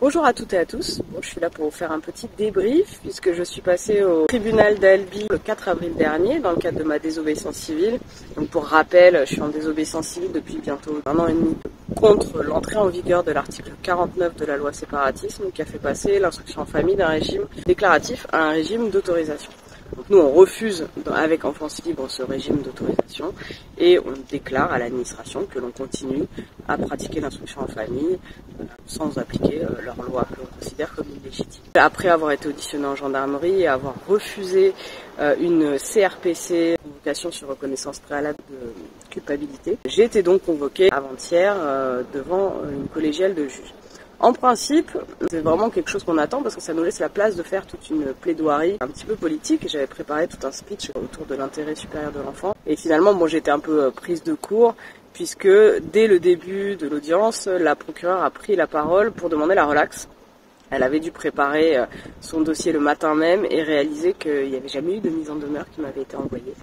Bonjour à toutes et à tous, je suis là pour vous faire un petit débrief puisque je suis passée au tribunal d'Albi le 4 avril dernier dans le cadre de ma désobéissance civile. Donc pour rappel, je suis en désobéissance civile depuis bientôt 1 an et demi contre l'entrée en vigueur de l'article 49 de la loi séparatisme qui a fait passer l'instruction en famille d'un régime déclaratif à un régime d'autorisation. Donc nous on refuse avec Enfance Libre ce régime d'autorisation et on déclare à l'administration que l'on continue à pratiquer l'instruction en famille sans appliquer leur loi que l'on considère comme illégitime. Après avoir été auditionné en gendarmerie et avoir refusé une CRPC, convocation sur reconnaissance préalable de culpabilité, j'ai été donc convoquée avant-hier devant une collégiale de juges. En principe, c'est vraiment quelque chose qu'on attend parce que ça nous laisse la place de faire toute une plaidoirie un petit peu politique. J'avais préparé tout un speech autour de l'intérêt supérieur de l'enfant. Et finalement, bon, j'étais un peu prise de court puisque dès le début de l'audience, la procureure a pris la parole pour demander la relaxe. Elle avait dû préparer son dossier le matin même et réaliser qu'il n'y avait jamais eu de mise en demeure qui m'avait été envoyée.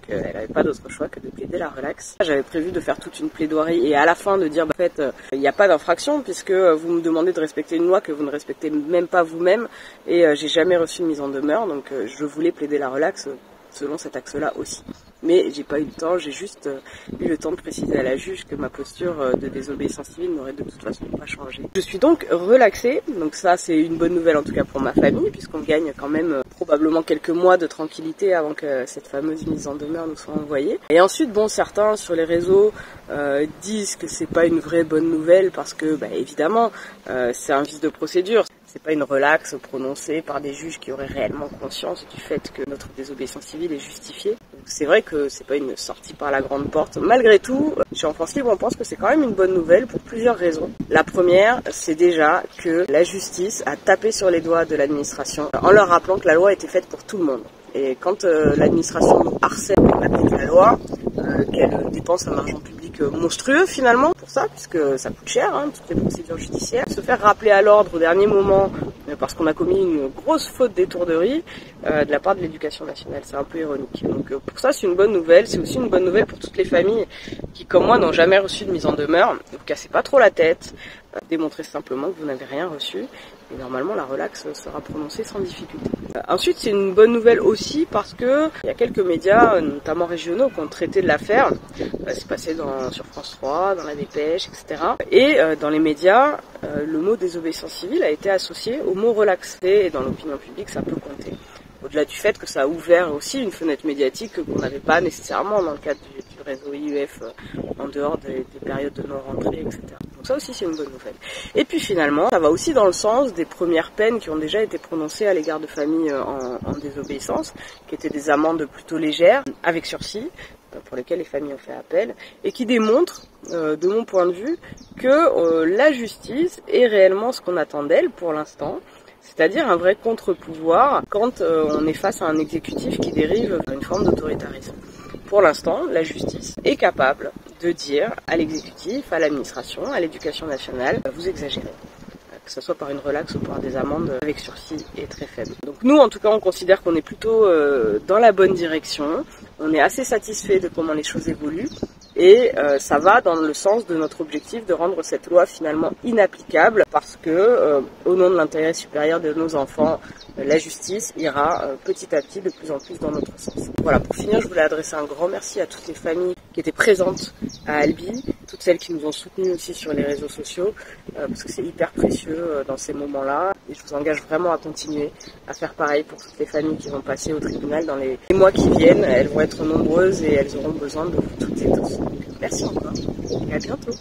Elle n'avait pas d'autre choix que de plaider la relaxe. J'avais prévu de faire toute une plaidoirie et à la fin de dire en fait il n'y a pas d'infraction puisque vous me demandez de respecter une loi que vous ne respectez même pas vous-même et j'ai jamais reçu de mise en demeure, donc je voulais plaider la relaxe selon cet axe-là aussi. Mais j'ai pas eu le temps, j'ai juste eu le temps de préciser à la juge que ma posture de désobéissance civile n'aurait de toute façon pas changé. Je suis donc relaxée, donc ça c'est une bonne nouvelle en tout cas pour ma famille, puisqu'on gagne quand même probablement quelques mois de tranquillité avant que cette fameuse mise en demeure nous soit envoyée. Et ensuite, bon, certains sur les réseaux disent que c'est pas une vraie bonne nouvelle parce que, évidemment, c'est un vice de procédure. C'est pas une relaxe prononcée par des juges qui auraient réellement conscience du fait que notre désobéissance civile est justifiée. C'est vrai que c'est pas une sortie par la grande porte. Malgré tout, chez Enfance Libre, on pense que c'est quand même une bonne nouvelle pour plusieurs raisons. La première, c'est déjà que la justice a tapé sur les doigts de l'administration en leur rappelant que la loi était faite pour tout le monde. Et quand l'administration nous harcèle pour appliquer la loi, qu'elle dépense un argent public monstrueux finalement pour ça, puisque ça coûte cher, toutes les procédures judiciaires, se faire rappeler à l'ordre au dernier moment parce qu'on a commis une grosse faute d'étourderie de la part de l'éducation nationale, c'est un peu ironique. Donc pour ça c'est une bonne nouvelle, c'est aussi une bonne nouvelle pour toutes les familles qui comme moi n'ont jamais reçu de mise en demeure. Ne vous cassez pas trop la tête, démontrez simplement que vous n'avez rien reçu et normalement la relaxe sera prononcée sans difficulté. Ensuite c'est une bonne nouvelle aussi parce que il y a quelques médias, notamment régionaux, qui ont traité de l'affaire. C'est passé sur France 3, dans la Dépêche, etc. Et dans les médias, le mot désobéissance civile a été associé au mot relaxé et dans l'opinion publique ça peut compter. Au-delà du fait que ça a ouvert aussi une fenêtre médiatique qu'on n'avait pas nécessairement dans le cadre du réseau IUF en dehors des périodes de non-rentrée, etc. Donc ça aussi c'est une bonne nouvelle. Et puis finalement, ça va aussi dans le sens des premières peines qui ont déjà été prononcées à l'égard de familles en désobéissance, qui étaient des amendes plutôt légères, avec sursis, pour lesquelles les familles ont fait appel, et qui démontrent, de mon point de vue, que la justice est réellement ce qu'on attend d'elle pour l'instant, c'est-à-dire un vrai contre-pouvoir quand on est face à un exécutif qui dérive vers une forme d'autoritarisme. Pour l'instant, la justice est capable de dire à l'exécutif, à l'administration, à l'éducation nationale, vous exagérez. Que ce soit par une relaxe ou par des amendes avec sursis est très faible. Donc nous, en tout cas, on considère qu'on est plutôt dans la bonne direction. On est assez satisfait de comment les choses évoluent. Et ça va dans le sens de notre objectif de rendre cette loi finalement inapplicable parce que, au nom de l'intérêt supérieur de nos enfants, la justice ira petit à petit de plus en plus dans notre sens. Voilà, pour finir, je voulais adresser un grand merci à toutes les familles qui étaient présentes à Albi, toutes celles qui nous ont soutenus aussi sur les réseaux sociaux, parce que c'est hyper précieux dans ces moments-là. Et je vous engage vraiment à continuer à faire pareil pour toutes les familles qui vont passer au tribunal dans les mois qui viennent. Elles vont être nombreuses et elles auront besoin de vous toutes et tous. Merci encore et à bientôt.